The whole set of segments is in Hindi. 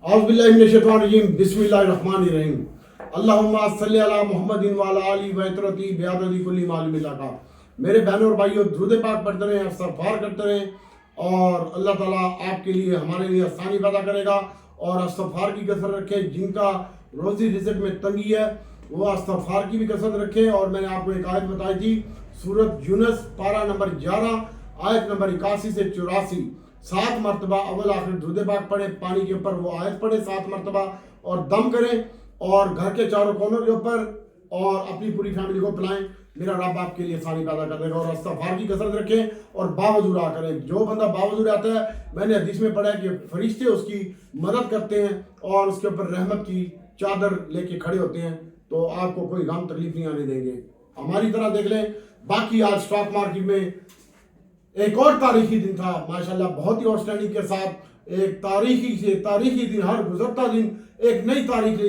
औज़ुबिल्लाहिमिनश्शैतानिर्रजीम बिस्मिल्लाहिर्रहमानिर्रहीम अल्लाहुम्मा सल्लि अला मुहम्मदिन व अला आलि व इतरती बिअददी कुल्ली मालूम लका। मेरे बहनों और भाइयों, दुरूद पाक पढ़ते रहें, इस्तग़फ़ार करते रहें और अल्लाह ताला आपके लिए हमारे लिए आसानी पैदा करेगा। और इस्तग़फ़ार की कसरत रखें। जिनका रोज़ी रिज़्क़ में तंगी है वो इस्तग़फ़ार की भी कसरत रखें। और मैंने आपको एक आयत बताई थी, सूरत यूनुस पारा नंबर 11 आयत नंबर 81 से 84, 7 मरतबा अव्वल आखिर दुरूद पाक पढ़े, पानी के ऊपर वो आयत पढ़े 7 मरतबा और दम करें और घर के चारों कोनों के ऊपर और अपनी पूरी फैमिली को पिलाएं। मेरा रब आपके लिए आसानी पैदा कर देगा। और इस्तग़फ़ार की कसरत रखें और बावजूद करें। जो बंदा बावजूद आता है, मैंने हदीस में पढ़ा है कि फरिश्ते उसकी मदद करते हैं और उसके ऊपर रहमत की चादर लेके खड़े होते हैं, तो आपको कोई गम तकलीफ नहीं आने देंगे। हमारी तरह देख लें। बाकी आज स्टॉक मार्केट में एक और तारीखी दिन था माशाल्लाह, बहुत ही आउटस्टैंडिंग के साथ। एक तारीखी दिन, हर गुजरता दिन एक नई तारीख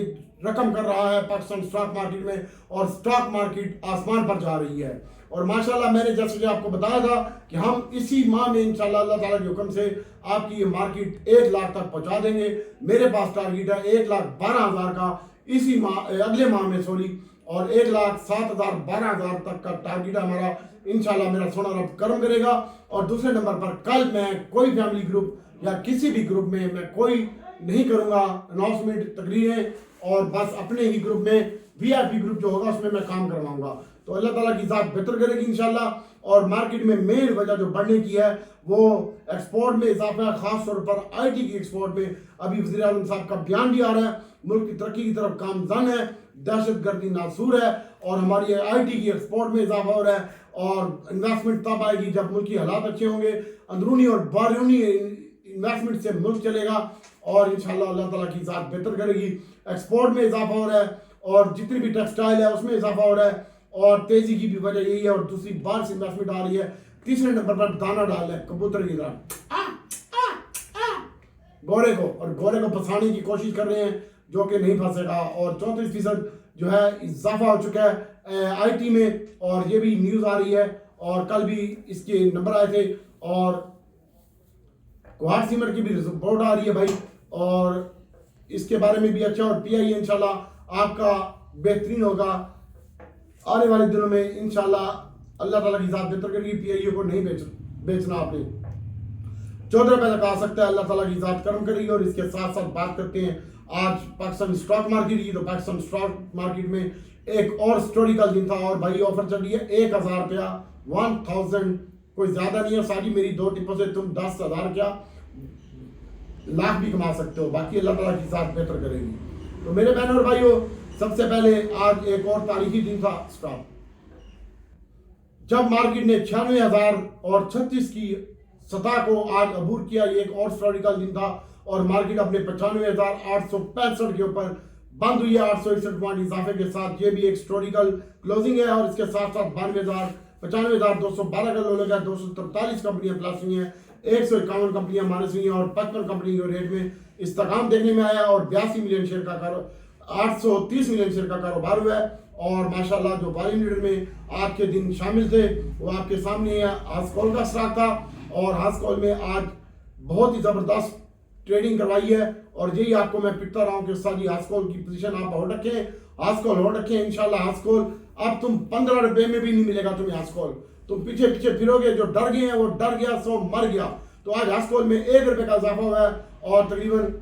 रकम कर रहा है पाकिस्तान स्टॉक मार्केट में और स्टॉक मार्केट आसमान पर जा रही है। और माशाल्लाह मैंने जैसे कि आपको बताया था कि हम इसी माह में इंशाल्लाह अल्लाह ताला के हुक्म से आपकी ये मार्केट 1 लाख तक पहुंचा देंगे। मेरे पास टारगेट है 1,12,000 का इसी माह, अगले माह में सॉरी, और 1,07,000-12,000 तक का टारगेट हमारा। इंशाल्लाह मेरा सोना रब कर्म करेगा। और दूसरे नंबर पर कल मैं कोई फैमिली ग्रुप या किसी भी ग्रुप में मैं कोई नहीं करूंगा अनाउंसमेंट, तकरीरें, और बस अपने ही ग्रुप में VIP ग्रुप जो होगा उसमें मैं काम करवाऊंगा। तो अल्लाह ताला की ज़ात बेहतर करेगी इंशाल्लाह। और मार्केट में मेन वजह जो बढ़ने की है वो एक्सपोर्ट में इजाफा है, खास तौर पर IT की एक्सपोर्ट में। अभी वज़ीर आज़म साहब का बयान भी आ रहा है, मुल्क की तरक्की की तरफ गामज़न है, दहशतगर्दी नासूर है और हमारी IT की एक्सपोर्ट में इजाफा हो रहा है। और इन्वेस्टमेंट तब आएगी जब मुल्क की हालात अच्छे होंगे। अंदरूनी और बारूनी इन्वेस्टमेंट से मुल्क चलेगा और इंशाल्लाह अल्लाह ताला की ज़ात बेहतर करेगी। एक्सपोर्ट में इजाफा हो रहा है और जितनी भी टेक्सटाइल है उसमें इजाफा हो रहा है और तेज़ी की भी वजह यही है। और दूसरी बार से इन्वेस्टमेंट आ रही है। तीसरे नंबर पर दाना डाल है कबूतर की तरह घोड़े को, और घोड़े को फंसाने की कोशिश कर रहे हैं जो कि नहीं फंसेगा। और 34% जो है इजाफा हो चुका है IT में, और ये भी न्यूज़ आ रही है और कल भी इसके नंबर आए थे। और क्वाड सीमर की भी रिपोर्ट आ रही है भाई, और इसके बारे में भी अच्छा। और PI इंशाल्लाह आपका बेहतरीन होगा आने वाले दिनों में इंशाल्लाह। अल्लाह ताला की ज़ात बेहतर करेगी। PIO को नहीं बेचना आपने, 14 रुपए तक आ सकता है। अल्लाह ताला की ज़ात कर्म करेगी। और इसके साथ साथ बात करते हैं आज पाकिस्तान स्टॉक मार्केट की। तो पाकिस्तान स्टॉक मार्केट में एक और हिस्टोरिकल दिन था और भाई ऑफर चल रही है 1,000 रुपया, 1000, कोई ज्यादा नहीं है सारी। मेरी 2 टिप्पों से तुम 10,000 क्या लाख भी कमा सकते हो। बाकी अल्लाह ताला की ज़ात बेहतर करेगी। तो मेरे बहनों और भाइयों, सबसे पहले आज एक और तारीखी दिन था स्टॉक, जब मार्केट ने 96,036 की सतह को आज अबूर किया। ये एक और हिस्टोरिकल दिन था और मार्केट अपने 95,865 के ऊपर बंद हुई है 861 पॉइंट इजाफे के साथ। ये भी एक हिस्टोरिकल क्लोजिंग है। और इसके साथ साथ 92,95,212 का लो लगा, 243 कंपनियां प्लस हुई हैं, 151 कंपनियां माइनस हुई हैं और 55 कंपनी के रेट में इस्तेकाम देखने में आया। और 82 मिलियन शेयर का 830 मिलियन शेयर का कारोबार हुआ है। और माशाल्लाह जो वॉल्यूम लीडर में आज के दिन शामिल थे वो आपके सामने है। हास्कॉल का स्टॉक था और हास्कॉल में आज बहुत ही ज़बरदस्त ट्रेडिंग करवाई है। और यही आपको मैं पिटता रहा हूँ कि सारी हास्कॉल की पोजीशन आप होल्ड रखें, हास्कॉल होल्ड रखें। इंशाल्लाह हास्कॉल अब तुम 15 रुपए में भी नहीं मिलेगा तुम्हें हास्कॉल। तुम पीछे पीछे फिरोगे, जो डर गए हैं वो डर गया सो मर गया। तो आज हास्कॉल में 1 रुपए का इजाफा हुआ है और तकरीबन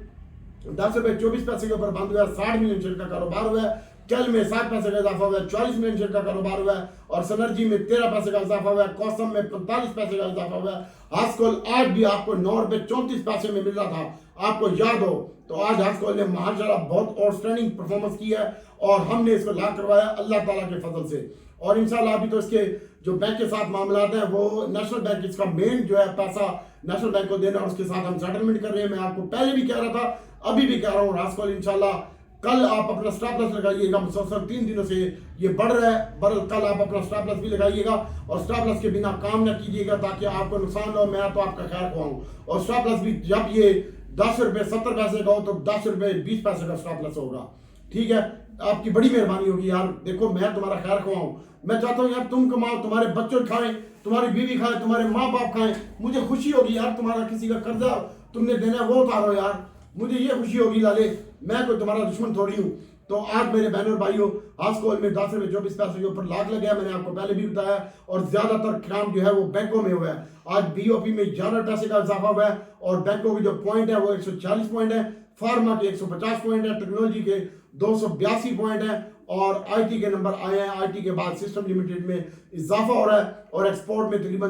10 रुपए 24 पैसे के ऊपर बंद हुआ है। 60 मिलियन शेयर का कारोबार हुआ है। कल में 7 पैसे का इजाफा हुआ है, 44 मिलियन शेयर का कारोबार हुआ है। और सनर्जी में 13 पैसे का इजाफा हुआ है, कॉसम में 45 पैसे का इजाफा हुआ है। हास्कॉल आज भी आपको 9 रुपए 34 पैसे में मिल रहा था, आपको याद हो। तो आज हास्कॉल ने माशाल्लाह बहुत आउटस्टैंडिंग परफॉर्मेंस की है और हमने इसको ला करवाया अल्लाह ताला के फजल से। और इंशाल्लाह अभी तो इसके जो बैंक के साथ मामला हैं वो नेशनल बैंक इसका मेन जो है पैसा नेशनल बैंक को देना और उसके साथ हम सेटलमेंट कर रहे हैं। मैं आपको पहले भी कह रहा था, अभी भी कह रहा हूँ, हास्कॉल इंशाल्लाह कल आप अपना स्टॉप लॉस लगाइएगा। मुसलसल 3 दिनों से ये बढ़ रहा है, बरल कल आप अपना स्टॉप लॉस भी लगाइएगा और स्टॉप लॉस के बिना काम न कीजिएगा ताकि आपको नुकसान हो। मैं तो आपका खैर खुआऊँ। और स्टॉप लॉस भी जब ये 10 रुपए 70 पैसे का हो तो 10 रुपए 20 पैसे का स्टॉप लॉस होगा। ठीक है, आपकी बड़ी मेहरबानी होगी यार। देखो मैं तुम्हारा खैर खुआऊँ, मैं चाहता हूँ यार तुम कमाओ, तुम्हारे बच्चे खाएं, तुम्हारी बीवी खाए, तुम्हारे माँ बाप खाएं, मुझे खुशी होगी यार। तुम्हारा किसी का कर्जा तुमने देना है वो उतारो यार। मुझे ये खुशी होगी लाले, मैं कोई तुम्हारा दुश्मन थोड़ी हूँ। तो आज मेरे बहनों और भाइयों, हाउसकोल में 10 रुपये 24 पैसे के ऊपर लाख लग गया, मैंने आपको पहले भी बताया, और ज्यादातर काम जो है वो बैंकों में हुआ है। आज बीओपी में 11 पैसे का इजाफा हुआ है, और बैंकों के जो पॉइंट है वो 140 पॉइंट है, फार्मा के 150 पॉइंट है, टेक्नोलॉजी के 282 पॉइंट है, और आईटी के नंबर आए हैं। आईटी के बाद सिस्टम लिमिटेड में इजाफा हो रहा है, और एक्सपोर्ट में तकरीबन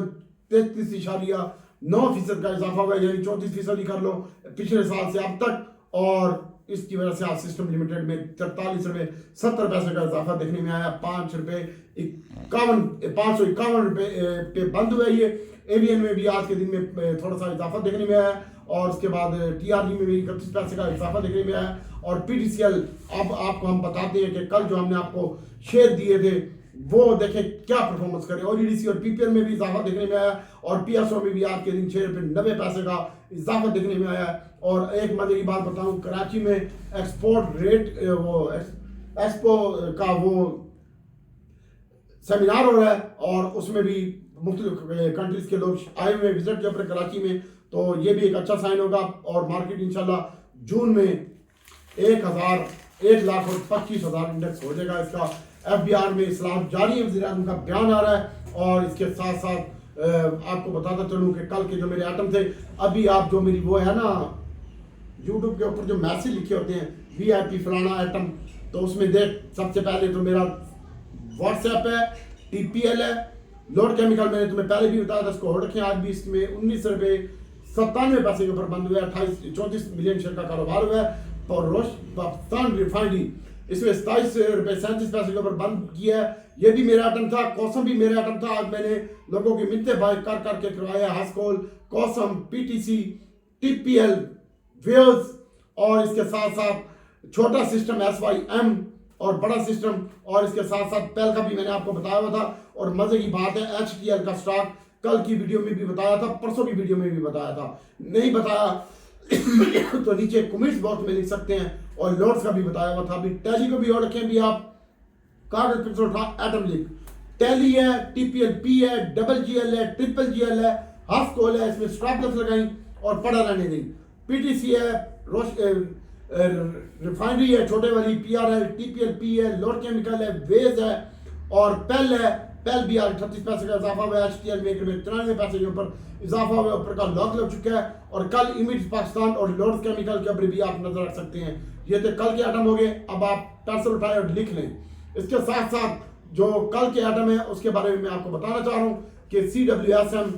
33.9% का इजाफा हुआ है, यानी 34% कर लो पिछले साल से अब तक। और इसकी वजह से आज सिस्टम लिमिटेड में 43 रुपये 70 पैसे का इजाफा देखने में आया। 551 रुपये पे बंद हुआ ये। एवीएन में भी आज के दिन में थोड़ा सा इजाफा देखने में आया, और उसके बाद टीआरजी में भी 31 पैसे का इजाफा देखने में आया। और पीटीसीएल, अब आपको हम बताते हैं कि कल जो हमने आपको शेयर दिए थे वो देखें क्या परफॉर्मेंस करे। ओडीडीसी और पीपीएल में भी इजाफा देखने में आया, और पीएसओ में भी आज के दिन 6 रुपये 90 पैसे का इजाफा देखने में आया। और एक मजे की बात बताऊं, कराची में एक्सपोर्ट रेट वो एक्सपो का वो सेमिनार हो रहा है, और उसमें भी मुख्तलिफ कंट्रीज के लोग आए हुए विजिट के ऊपर कराची में, तो ये भी एक अच्छा साइन होगा। और मार्केट इंशाल्लाह जून में 1,25,000 इंडेक्स हो जाएगा। इसका एफबीआर में इस्लाह जारी है, वज़ीर आज़म का बयान आ रहा है। और इसके साथ साथ आपको बताता चलूँ कि कल के जो मेरे आइटम थे, अभी आप जो मेरी वो है ना यूट्यूब के ऊपर जो मैसेज लिखे होते हैं VIP फलाना आइटम, तो उसमें देख सबसे पहले तो मेरा व्हाट्सएप है, TPL है, लोड केमिकल मैंने तुम्हें पहले भी बताया था, इसको होल्ड रखें। आज भी इसमें 19 रुपये 97 पैसे के ऊपर बंद हुआ है। 34 मिलियन शेयर का कारोबार हुआ है। और पाकिस्तान रिफाइनरी इसमें 27 रुपये 37 पैसे के ऊपर बंद किया है। ये भी मेरा आइटम था। कौसम भी मेरा आइटम था। आज मैंने लोगों की मिन्नते बाय कर करके करवाया। हाउसकोल, कौसम, PTC, TPL, वेल्स, और इसके साथ साथ छोटा सिस्टम SYM और बड़ा सिस्टम, और इसके साथ साथ पेल का भी मैंने आपको बताया हुआ था। और मजे की बात है, HTL का स्टॉक कल की वीडियो में भी बताया था, परसों की वीडियो में भी बताया था। नहीं बताया तो नीचे कमेंट्स बॉक्स में लिख सकते हैं। और लॉट्स का भी बताया हुआ था। अभी टैली को भी और रखें भी आप, कागज पेंसिल उठा एटम लिख, टैली है, TPLP है, GGL है, GGL है, हाउसकोल है, इसमें स्टॉप लॉस लगाई और पड़ा रहने दी। PTC है, रिफाइनरी है छोटे वाली, PRL, TPLP है, लोड केमिकल है, वेज है, और पेल है। पेल भी आज 38 पैसे का इजाफा हुआ है। HTL में 93 पैसे के ऊपर इजाफा हुआ, ऊपर का लॉक लग चुका है। और कल इमिड पाकिस्तान और लोड केमिकल के ऊपर भी आप नजर रख सकते हैं। ये तो कल के आइटम हो गए। अब आप पेंसिल उठाए और लिख लें। इसके साथ साथ जो कल के आइटम है उसके बारे में मैं आपको बताना चाह रहा हूँ कि CWSM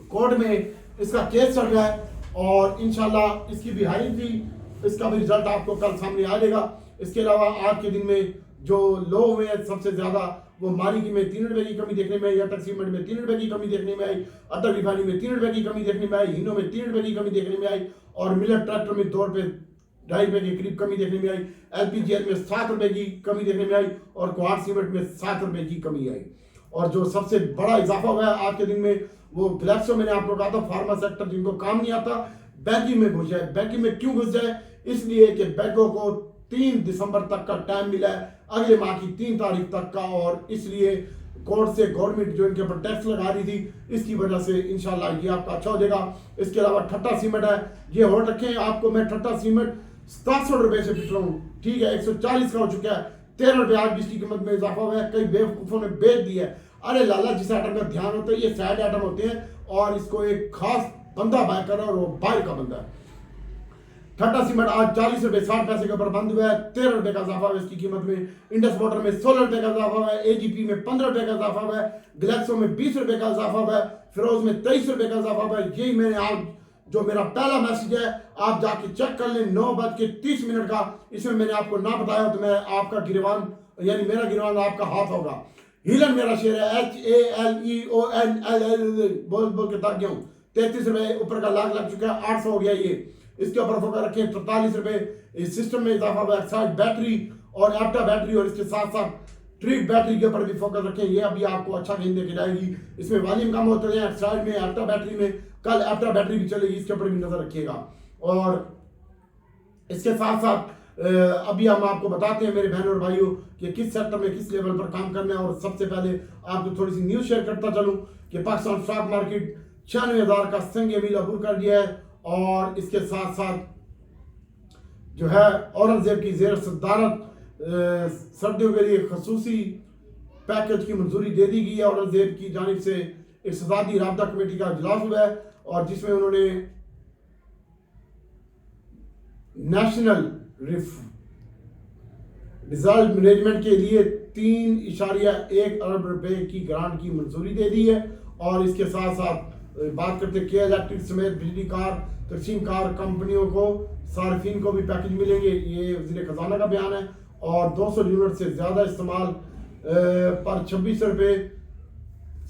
कोर्ट में इसका केस चल रहा है, और इंशाल्लाह इसकी भी हायरिंग थी, इसका भी रिजल्ट आपको कल सामने आ जाएगा। इसके अलावा आज के दिन में जो लो हुए हैं सबसे ज्यादा, वो मालिकी में 3 रुपए की कमी देखने में आई, अटक सीमेंट में 3 रुपए की कमी देखने में आई, अटक रिफाइनरी में 3 रुपए की कमी देखने में आई, हीनो में 3 रुपए की कमी देखने में आई, और मिलेट ट्रैक्टर में 2 रुपए 2.5 रुपए के करीब कमी देखने में आई, LPGL में 7 रुपए की कमी देखने में आई, और क्वार्ट सीमेंट में 7 रुपए की कमी आई। और जो सबसे बड़ा इजाफा हुआ है आज के दिन में, वो ग्लैक्सो, मैंने आपको कहा था फार्मा सेक्टर जिनको काम नहीं आता बैंकिंग में घुस जाए। बैंकिंग में क्यों घुस जाए? इसलिए कि बैंकों को 3 दिसंबर तक का टाइम मिला है, अगले माह की 3 तारीख तक का, और इसलिए कोर्ट से गवर्नमेंट जो इनके ऊपर टैक्स लगा रही थी, इसकी वजह से इंशाल्लाह ये आपका अच्छा हो जाएगा। इसके अलावा ठट्टा सीमेंट है, ये होल्ड रखें। आपको मैं ठट्टा सीमेंट 700 रुपए से बिक रहा हूँ, ठीक है, 140 का हो चुका है, 13 रुपए आज इसकी कीमत में इजाफा हुआ है। कई बेवकूफों ने बेच दिया है। अरे लाला, जिस आइटम का ध्यान होता है, ये साइड आइटम होते हैं, और इसको एक खास बंदा बाय कर रहा है, और वो बाहर का बंदा है। ठट्टा सीमेंट आज 40 रुपए 60 पैसे के ऊपर बंद हुआ है, 13 रुपए का इजाफा हुआ इसकी कीमत में। इंडस मोटर में 16 रुपए का इजाफा हुआ है, AGP में 15 रुपए का इजाफा हुआ है, ग्लैक्सो में 20 रुपए का इजाफा हुआ है, फिरोज में 23 रुपए का इजाफा हुआ है। यही मैंने आज जो मेरा पहला मैसेज है, आप जाके चेक कर लें, 9:30 का। इसमें मैंने आपको ना बताया तो मैं आपका गिरवान, यानी मेरा गिरवान आपका हाथ होगा। हीलन मेरा शेयर है, HALEONLL, बोल बोल के थक गया हूँ। 33 रुपए ऊपर का लाख लग चुका है, 800 हो गया ये। इसके ऊपर फोकस रखें। 43 रुपए इस सिस्टम में इजाफा हुआ है। साइड बैटरी और एप्टा बैटरी, और इसके साथ साथ ट्रिक बैटरी के ऊपर भी फोकस रखें। ये अभी आपको अच्छा गेंद देके जाएगी। इसमें वॉल्यूम कम होते हैं साइड में, एप्टा बैटरी में। कल एप्टा बैटरी भी चलेगी, इसके ऊपर भी नजर रखिएगा। और इसके साथ साथ अभी हम आपको बताते हैं मेरे बहनों और भाइयों कि किस सेक्टर में किस लेवल पर काम करना है। और सबसे पहले आपको थोड़ी सी न्यूज शेयर करता चलूं कि पाकिस्तान स्टॉक मार्केट 96,000 का संग मील अबूर कर दिया है। और इसके साथ साथ जो है औरंगजेब की ज़ेर सदारत सर्दियों के लिए खसूसी पैकेज की मंजूरी दे दी गई है। औरंगजेब की जानिब से इक़्तिसादी राबता कमेटी का इजलास हुआ है और जिसमें उन्होंने नेशनल रिजर्व मैनेजमेंट के लिए 3.1 अरब रुपए की ग्रांट की मंजूरी दे दी है। और इसके साथ साथ बात करते के इलेक्ट्रिक समेत बिजली कार तकसीम कार कंपनियों को सार्फिन को भी पैकेज मिलेंगे। ये वज़ीर खजाना का बयान है। और 200 यूनिट से ज़्यादा इस्तेमाल पर 26 रुपये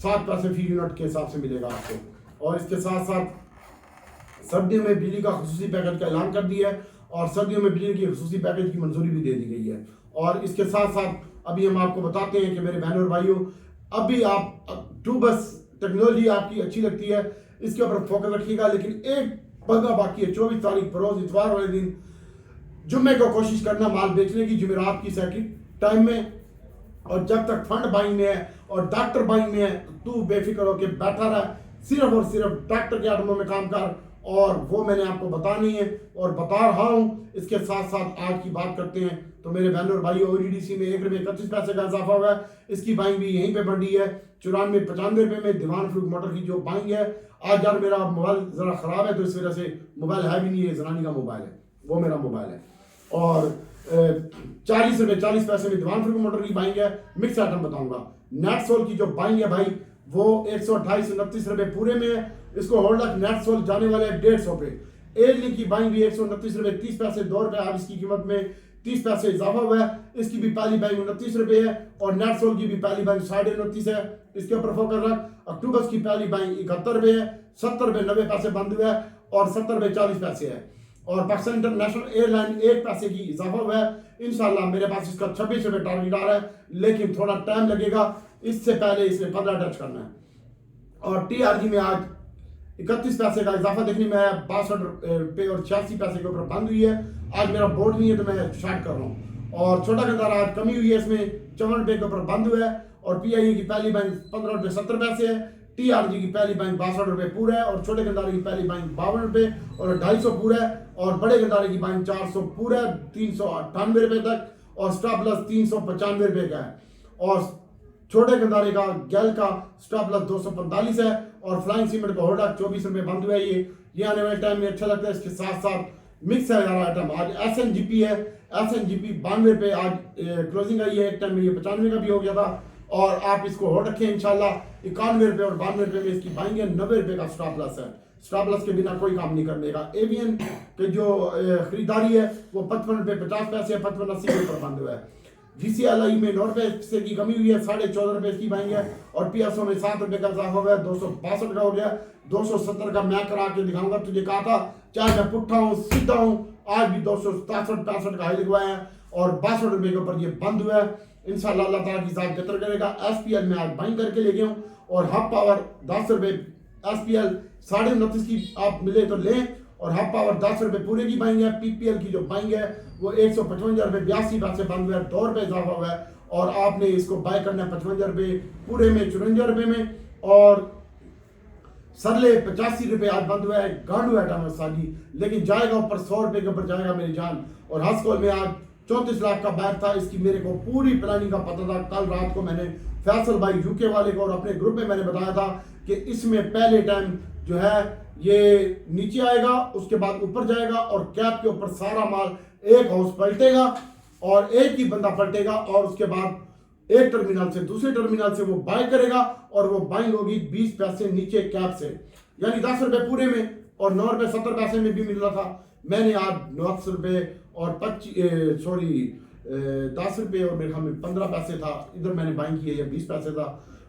7 पैसे फी यूनिट के हिसाब से मिलेगा आपको। और इसके साथ साथ सर्दियों में बिजली का खसूसी पैकेज का ऐलान कर दिया है और सर्दियों में बिजली की खसूसी पैकेज की मंजूरी भी दे दी गई है। और इसके साथ साथ अभी हम आपको बताते हैं कि मेरे बहनों और भाइयों, अभी आप बस टेक्नोलॉजी आपकी अच्छी लगती है, इसके ऊपर फोकस रखिएगा। लेकिन एक पगा बाकी है, 24 तारीख बरोज इतवार वाले दिन जुम्मे को कोशिश करना माल बेचने की, जुमेरात की सेकंड टाइम में। और जब तक फंड बाइंग में है और डॉक्टर बाइंग में है तो तू बेफिक्र होकर बैठा रहा, सिर्फ और सिर्फ डॉक्टर के आर्डर में काम कर। और वो मैंने आपको बतानी है और बता रहा हूँ। इसके साथ साथ आज की बात करते हैं तो मेरे बहनों और भाइयों, ODDC में 1 रुपये 31 पैसे का इजाफा हुआ है। इसकी बाइंग भी यहीं पे बढ़ी है। 94-95 रुपये में दीवान फ्रूट मोटर की जो बाइंग है। आज यार मेरा मोबाइल ज़रा ख़राब है तो इस वजह से मोबाइल है भी नहीं है, जनानी का मोबाइल है, वो मेरा मोबाइल है। और 40 रुपये 40 पैसे में दीवान फ्रूट मोटर की बाइंग है। मिक्स आइटम बताऊंगा। नेट सोल की जो बाइंग है भाई वो 128-29 रुपये पूरे में है। इसको होल्डर नेट सोल जाने वाले 150 पे। एजली की बाइंग भी 129 रुपये 30 पैसे 2 रुपये आज इसकी कीमत में 30 पैसे इजाफा हुआ है। इसकी भी पहली बाइंग 29 रुपये है और नेट सोल की भी पहली बाइंग 29.5 है। इसके ऊपर फोकस रख। अक्टूबर की पहली बाइंग 71 रुपये है, 70 रुपये 90 पैसे बंद हुआ है और 70 रुपये 40 पैसे है। और पाकिस्तान इंटरनेशनल एयरलाइन 1 पैसे की इजाफा हुआ है। इंशाल्लाह मेरे पास इसका 26 रुपये टारगेट आ रहा है, लेकिन थोड़ा टाइम लगेगा। इससे पहले इसमें 15 टच करना है। और TRG में आज 31 पैसे का इजाफा देखने में आया, 62 रुपये और 86 पैसे के ऊपर बंद हुई है। आज मेरा बोर्ड नहीं है तो मैं शार्ट कर रहा हूँ। और छोटा गंदार आज कमी हुई है, इसमें 54 रुपये के ऊपर बंद हुआ है। और PIA की पहली बैंक 15 रुपये 70 पैसे है। TRG की पहली बैंक 62 रुपये पूरा है और छोटे गंदारे की पहली बैंक 52 रुपये और 250 पूरा है। और बड़े गंदारे की बैंक 400 पूरा है 398 रुपये तक और स्टॉप लॉस 395 रुपये का है। और छोटे गंदारे का गैल का स्टॉप लॉस 245 है और फ्लाइंग सीमेंट का होल्डर 24 रुपये बंद हुआ है। ये आने वाले टाइम में अच्छा लगता है। इसके साथ साथ मिक्स है यार आइटम। आज SNGP है, SNGP 92 रुपये आज क्लोजिंग आई है। एक टाइम में ये 95 का भी हो गया था और आप इसको होल्ड रखें इंशाल्लाह। 91 रुपये और 92 रुपये में इसकी बाइंग है। 90 रुपये का स्टॉप लॉस है। स्टॉप लॉस के बिना कोई काम नहीं करने का। एवियन के जो खरीदारी है वो 55 रुपये 50 पैसे 55.80 के ऊपर बंद हुआ है। GCLI में 9 रुपये से की कमी हुई है, 14.5 रुपये इसकी बाइंग है। और PSO में 7 रुपये का इजाफा हो गया, 262 का हो गया। 270 का मैं करा के दिखाऊंगा। तुझे कहा था चाहे मैं पुट्ठा हूँ सीधा हूँ, आज भी 267-65 का हाई लगवाए हैं और 62 रुपये के ऊपर ये बंद हुआ है। इंशाल्लाह अल्लाह ताला की जात बेहतर करेगा। SPL में आज बाइंग करके ले गया हूँ और हब पावर 10 रुपये SPL 29.5 की आप मिले तो लें और हब पावर 10 रुपये पूरे की बाइंग है। PPL की जो बाइंग है वो 155 रुपये 82 पैसे बंद हुआ है, 2 रुपये इजाफा हुआ है। और आपने इसको बाय करना है 55 रुपये पूरे में 54 रुपये में। और सरले 85 रुपये आज बंद हुआ है। गांडू आइटम है साजी, लेकिन जाएगा ऊपर 100 रुपये के ऊपर जाएगा मेरी जान। और हस्कोल में आज 34 लाख का बैग था। इसकी मेरे को पूरी प्लानिंग का पता था। कल रात को मैंने फैसल भाई UK वाले को और अपने ग्रुप में मैंने बताया था कि इसमें पहले टाइम जो है ये नीचे आएगा, उसके बाद ऊपर जाएगा और कैप के ऊपर सारा माल एक हाउस पलटेगा और एक ही बंदा पलटेगा और उसके बाद एक टर्मिनल से दूसरे टर्मिनल से वो बाय करेगा और वो बाइंग होगी 20 पैसे नीचे कैप से, यानी 10 रुपये पूरे में और 9 रुपये 70 पैसे में भी मिल रहा था। मैंने आज 9 रुपये और 10 रुपये और मेरे ख्याल में 15 पैसे था, इधर मैंने बाइंग किया या 20 पैसे था।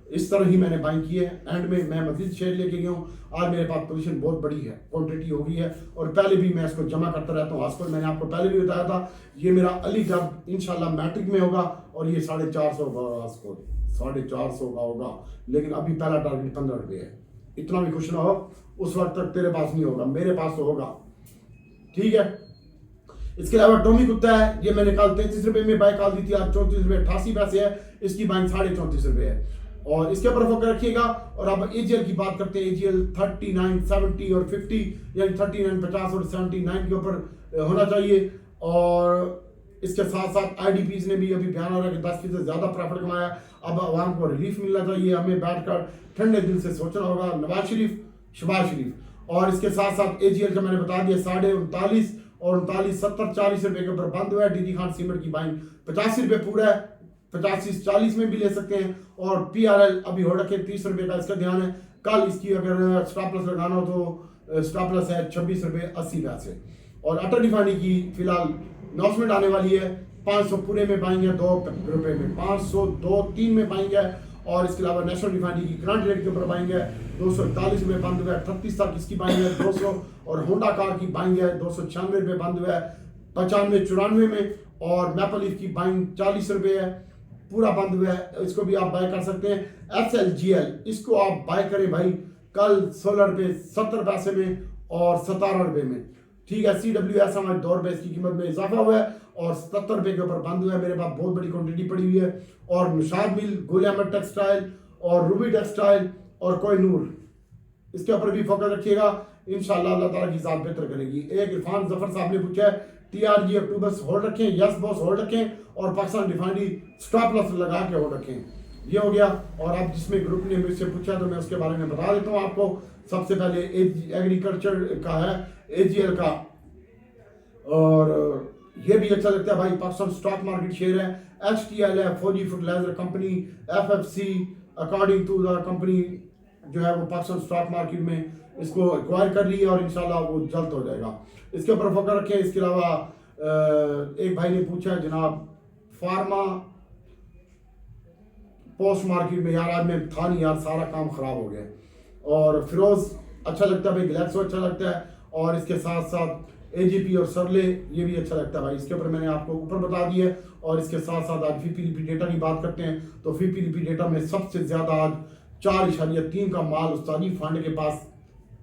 इस तरह ही मैंने बाइंग की है। एंड में मैं मजीद शेयर लेके गया हूँ। आज मेरे पास पोजीशन बहुत बड़ी है, क्वांटिटी हो गई है और पहले भी मैं इसको जमा करता रहता हूँ। आजकल मैंने आपको पहले भी बताया था ये मेरा अलीगढ़ इंशाल्लाह मैट्रिक में होगा और ये 450 होगा, आजकल 450 का होगा। लेकिन अभी पहला टारगेट 15 रुपये है। इतना भी खुश ना हो, उस वक्त तक तेरे पास नहीं होगा, मेरे पास तो होगा, ठीक है। इसके अलावा टॉमी कुत्ता है, ये मैंने कल 33 रुपये में बाय कॉल दी थी, आज 34 रुपये 88 पैसे है। इसकी बाइंग 34.5 रुपये है और इसके ऊपर फोकस रखिएगा। और अब AGL की बात करते हैं। AGL 39, 70 और 50 यानी 39, 50 और 79 के ऊपर होना चाहिए। और इसके साथ साथ आईडीपीज ने भी अभी बयान आ रहा है कि 10% ज़्यादा प्रॉफिट कमाया। अब आवाम को रिलीफ मिलना चाहिए, हमें बैठकर ठंडे दिल से सोचना होगा। नवाज शरीफ, शहबाज शरीफ। और इसके साथ साथ एजीएल का मैंने बता दिया 39.5 और 39, 70, 40 रुपए के ऊपर बंद हुआ है। डीडी खान सीमेंट की बाइंग 85 रुपये पूरा है, 85, 40 में भी ले सकते हैं। और पीआरएल अभी हो रखे 30 रुपये का, इसका ध्यान है। कल इसकी अगर स्टॉप लॉस लगाना हो तो स्टॉप लॉस है 26 रुपये 80 पैसे। और अटल रिफाइनरी की फिलहाल अनाउंसमेंट आने वाली है, 500 पूरे में पाएंगे, 2 रुपये में 500, 2, 3 में पाएंगे। और इसके अलावा नेशनल रिफाइनरी की करंट रेट के ऊपर पाएंगे 241 रुपये बंद हुआ है, 38 तक इसकी पाएंगे 200। और होंडा कार की बाइंग है 296 रुपये बंद हुआ है, 95, 94 में। और मैपल लीफ की बाइंग 40 रुपये है, पूरा बंद हुआ है, इसको भी आप बाय कर सकते हैं। SLGL इसको आप बाय करें भाई, कल 16 रुपये 70 पैसे में और 17 रुपये में, ठीक है। CWS हमारे 2 रुपये इसकी कीमत में इजाफा हुआ है और 77 रुपये के ऊपर बंद हुआ है। मेरे पास बहुत बड़ी क्वांटिटी पड़ी हुई है। और निशाद मिल, गोल अहमद टेक्सटाइल और रूबी टेक्सटाइल और कोहिनूर, इसके ऊपर भी फोकस रखिएगा। इंशाल्लाह अल्लाह ताला की ज़ात बेहतर करेगी। एक इरफान जफर साहब ने पूछा है TRG अक्टूबर होल्ड रखें, यस बॉस होल्ड रखें, और पाकिस्तान रिफाइनरी स्टॉप लॉस लगा के होल्ड रखें। ये हो गया। और अब जिसमें ग्रुप ने मुझसे पूछा तो मैं उसके बारे में बता देता हूँ आपको। सबसे पहले एग्रीकल्चर का है, AGL का, और ये भी अच्छा लगता है भाई। पाकिस्तान स्टॉक मार्केट शेयर है, HTL है, Fauji fertiliser company, FFC according to the company जो है वो पाकिस्तान स्टॉक मार्केट में इसको एक्वायर कर ली है और इंशाल्लाह वो जल्द हो जाएगा। इसके ऊपर फोकस रखें। इसके अलावा एक भाई ने पूछा है जनाब फार्मा पोस्ट मार्केट में, यार आज में था नहीं यार, सारा काम खराब हो गया। और फिरोज अच्छा लगता है भाई, ग्लैक्सो अच्छा लगता है, और इसके साथ साथ AGP और सरले ये भी अच्छा लगता है भाई। इसके ऊपर मैंने आपको ऊपर बता दिया है। और इसके साथ साथ आज FIPLP डेटा की बात करते हैं तो FIPLP डेटा में सबसे ज्यादा आज 4.3 का माल उस्तादी फंड के पास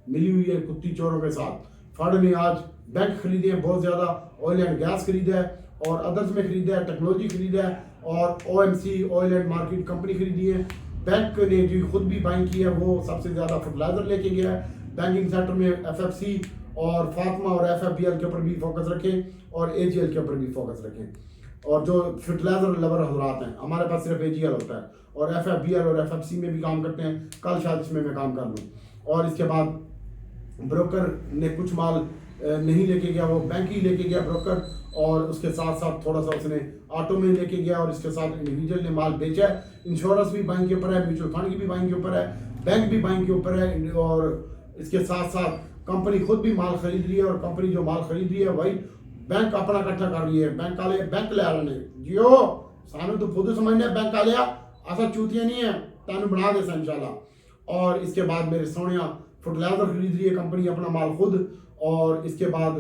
मिली हुई है कुत्ती चोरों के साथ। फंड में आज बैंक खरीदे हैं बहुत ज्यादा, ऑयल एंड गैस खरीदा है, और अदर्स में खरीदा है, टेक्नोलॉजी खरीदा है, और OMC oil and market company खरीदी है। बैंक ने जो खुद भी बाइंग की है वो सबसे ज्यादा फर्टिलाइजर लेके गया है। बैंकिंग सेक्टर में FFC और फातिमा और FFBL के ऊपर भी फोकस रखें, और AGL के ऊपर भी फोकस रखें। और जो फर्टिलाइजर लवर हजरात हैं, हमारे पास सिर्फ AGL होता है, और FFBL और FFC में भी काम करते हैं। कल शायद इसमें मैं काम कर लूँ। और इसके बाद ब्रोकर ने कुछ माल नहीं लेके गया, वो बैंक ही लेके गया ब्रोकर, और उसके साथ साथ थोड़ा सा उसने ऑटो में लेके गया, और इसके साथ इंडिविजुअल ने माल बेचा है। इंश्योरेंस भी बैंक के ऊपर है, म्यूचुअल फंड की भी बैंक के ऊपर है, बैंक भी बैंक के ऊपर है, और इसके साथ साथ कंपनी खुद भी माल खरीद रही है। और कंपनी जो माल खरीद रही है वही बैंक अपना इकट्ठा कर रही है। बैंक वाले बैंक ले आ रहे हैं जियो सानू तो खुद समझने बैंक वाले ऐसा चूतिया नहीं है, तानू बना दे इंशाल्लाह। और इसके बाद मेरे सोनिया फर्टिलाइजर खरीद रही है कंपनी अपना माल खुद, और इसके बाद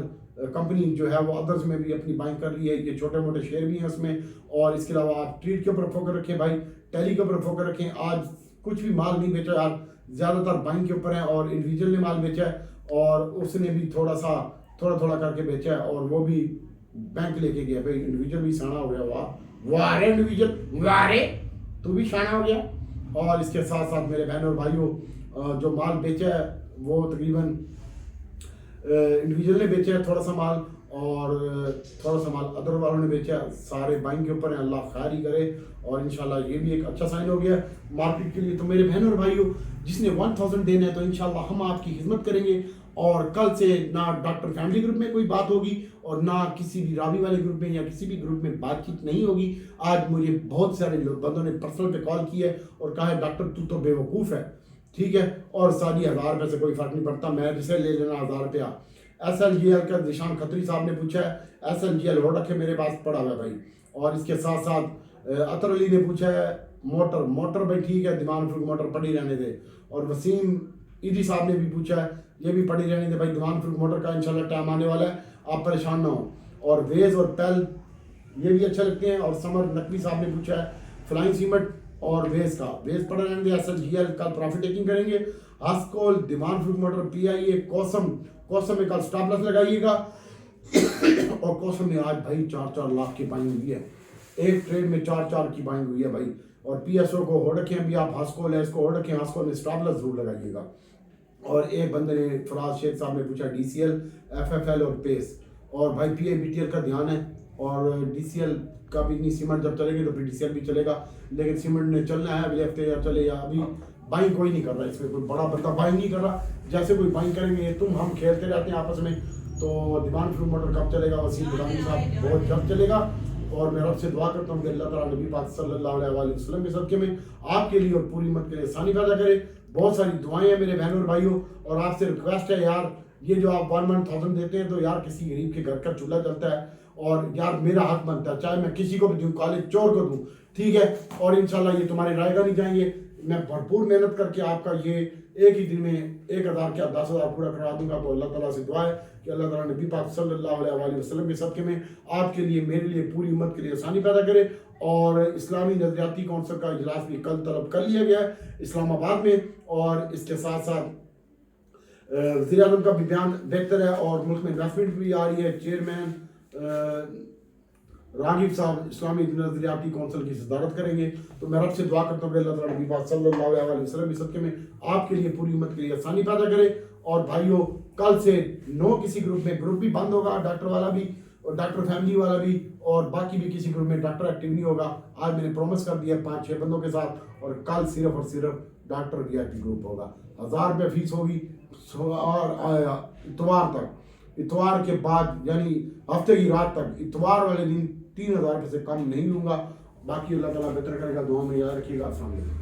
कंपनी जो है वो अदर्स में भी अपनी बाइंग कर रही है। ये छोटे मोटे शेयर भी हैं उसमें। और इसके अलावा आप ट्रीट के ऊपर फोकस रखें भाई, टेली के ऊपर फोकस रखें। आज कुछ भी माल नहीं बेचा यार, ज़्यादातर बाइंग के ऊपर है, और इंडिविजुअल ने माल बेचा है, और उसने भी थोड़ा थोड़ा करके बेचा है, और वो भी बैंक लेके गया भाई। इंडिविजुअल भी शाना हो गया, वाह वाह रे इंडिविजुअल, वाह रे तू भी शाना हो गया। और इसके साथ साथ मेरे बहनों और भाइयों जो माल बेचा है वो तकरीबन इंडिविजुअल ने बेचा है थोड़ा सा माल, और थोड़ा सा माल अदर वालों ने बेचा है। सारे बाइंग के ऊपर है, अल्लाह खैर ही करे। और इंशाल्लाह ये भी एक अच्छा साइन हो गया मार्केट के लिए। तो मेरे बहनों और भाइयों जिसने 1000 देना है तो इंशाल्लाह हम आपकी खिदमत करेंगे। और कल से ना डॉक्टर फैमिली ग्रुप में कोई बात होगी, और ना किसी भी रावी वाले ग्रुप में या किसी भी ग्रुप में बातचीत नहीं होगी। आज मुझे बहुत सारे बंदों ने पर्सनल पे कॉल किया है और कहा है डॉक्टर तू तो बेवकूफ़ है, ठीक है, और सारी 1000 रुपये से कोई फर्क नहीं पड़ता, मैं जिसे ले लेना 1000 रुपया। SLGL का निशान खत्री साहब ने पूछा है, SLGL हो रखे मेरे पास पड़ा हुआ है भाई। और इसके साथ साथ अतर अली ने पूछा है मोटर भाई ठीक है, दिमाग फुल मोटर पड़ी रहने दे। और वसीम ईदी साहब ने भी पूछा है, ये भी पड़ी रहने दे भाई, दिमाग फुल मोटर का इंशाल्लाह टाइम आने वाला है, आप परेशान ना हो। और वेज और पेल ये भी अच्छे लगते हैं। और समर नकवी साहब ने पूछा है फ्लाइंग सीमेंट और वेज का, वेज पड़ा रहने दे, SLGL कल प्रॉफिट टेकिंग करेंगे। हास्कोल, दिमाग फुल मोटर, PIA, कोसम में कल स्टॉप लॉस लगाइएगा। और कोसम में आज भाई 4-4 लाख की बाइंग हुई है, एक ट्रेड में 4-4 की बाइंग हुई है भाई। और PSO को होल्ड रखें, अभी आप हास्कोल है इसको होल्ड रखें, हास्कोल में स्टॉप लॉस जरूर लगाइएगा। और एक बंदे ने फराज शेख साहब ने पूछा DCL, FFL और पेस, और भाई PIBTL का ध्यान है, और DCL का भी नहीं, सीमेंट जब चलेगी तो फिर DCL भी चलेगा, लेकिन सीमेंट ने चलना है अगले हफ्ते या चले, या अभी बाइंग कोई नहीं कर रहा, इसमें कोई बड़ा बंदा बाइंग नहीं कर रहा। जैसे कोई बाइंग करेंगे तुम हम खेलते रहते हैं आपस में, तो डिमांड फ्री मोटर कब चलेगा, वसीम बुलानी साहब बहुत जल्द चलेगा। और मैं रब से दुआ करता हूँ कि अल्लाह ताला नबी पाक सल्लल्लाहु अलैहि वसल्लम के सदक़े में आपके लिए और पूरी उम्मत के लिए आसानी पैदा करे। बहुत सारी दुआएं हैं मेरे बहनों और भाइयों, और आपसे रिक्वेस्ट है यार, ये जो आप 1,000 देते हैं तो यार किसी गरीब के घर का चूल्हा जलता है, और यार मेरा हक बनता है, चाहे मैं किसी को भी दूँ, कॉलेज चोर को दूँ, ठीक है। और इंशाल्लाह ये तुम्हारे रायगा नहीं जाएंगे, मैं भरपूर मेहनत करके आपका ये एक ही दिन में 1,000 क्या 10,000 पूरा करा दूंगा। तो अल्लाह ताला से दुआ है कि अल्लाह ताला नबी पाक सल्लल्लाहु अलैहि वसल्लम के सदक़े में आपके लिए, मेरे लिए, पूरी उम्मत के लिए आसानी पैदा करे। और इस्लामी नजरियाती कौंसिल का इजलास भी कल तलब कर लिया गया है इस्लामाबाद में, और इसके साथ साथ वज़ीर आज़म का भी बयान बेहतर है, और मुल्क में इन्वेस्टमेंट भी आ रही है। चेयरमैन रागिब साहब इस्लामी नजरियाती कौंसिल की सदारत करेंगे। तो मैं रब से दुआ करता हूँ कि अल्लाह ताला नबी पाक सल्लल्लाहु अलैहि वसल्लम के सदक़े में आपके लिए, पूरी उम्मत के लिए आसानी पैदा करे। और भाइयों, कल से नो किसी ग्रुप भी बंद होगा, डॉक्टर वाला भी और डॉक्टर फैमिली वाला भी, और बाकी भी किसी ग्रुप में डॉक्टर एक्टिव नहीं होगा। आज मैंने प्रॉमिस कर दिया 5-6 बंदों के साथ, और कल सिर्फ और सिर्फ डॉक्टर VIP ग्रुप होगा। 1,000 रुपये फीस होगी, और इतवार के बाद यानी हफ्ते की रात तक, इतवार वाले दिन 3,000 रुपये से कम नहीं लूँगा। बाकी अल्लाह ताला बेहतर करेगा, दुआ में याद रखिएगा। अस्सलाम वालेकुम।